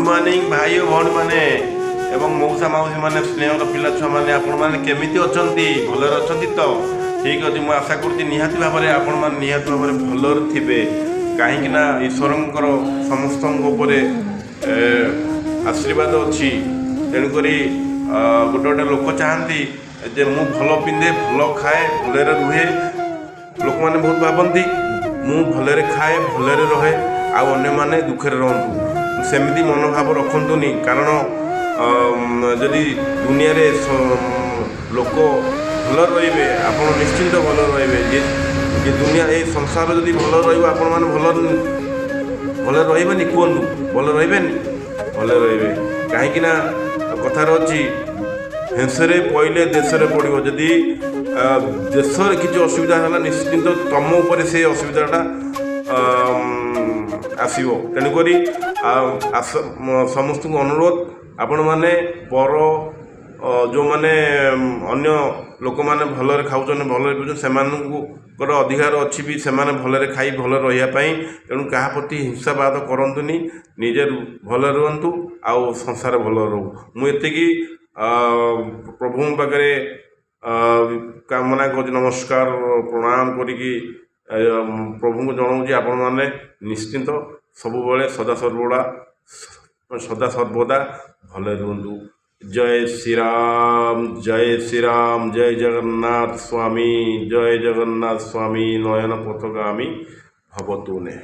Morning भाई और भौणी मैंने एवं मौसा मौसी मैंने स्नेहर पिला छुआ मैंने आपण मैंने केमिति अच्छी भलर अच्छी तो ठीक अच्छे मुझे आशा करुँच निहाती भाव में आपण मैंने निहाती भाव में भलर थे कहीं ईश्वर समस्त आशीर्वाद अच्छी तेणुक गोटे गोटे लोक चाहती जे मु भल पिंधे भल खाए भलरे रुहे लोक मैंने बहुत भावती मु भलरे खाए भलरे रहे आने मैंने दुखे रुहतु सेमती मनोभाव रखुनि कारण जदि दुनिया रे लोक भल रे आप निश्चिंत भल रे दुनिया ये संसार जदि भल रन मैंने भल रही कहतु भल रे भल रे कहीं कथार अच्छी हिंसरे पड़े देश पड़ो जदि देश किसी असुविधा है निश्चिंत तुम उपर से असुविधाटा आसो तेणुक समस्त अनुरोध आपण मैंने पर जो मैंने अन्य लोक मैंने भलरे खाऊन भलरे पीछे से अधिकार अच्छी भी से भलरे खाई भल रही तेणु क्या प्रति हिंसावाद करतुनि निजे भल रुहतु आउ संसार भल रो मुझे प्रभु पाखे कामना कर नमस्कार प्रणाम करी प्रभु को जनाऊँ आपण मैंने निश्चिंत सबुबले सदा सर्वदा भले रुहतु। जय श्री राम जय श्री राम जय जगन्नाथ स्वामी नयन पथगामी भवतु ने।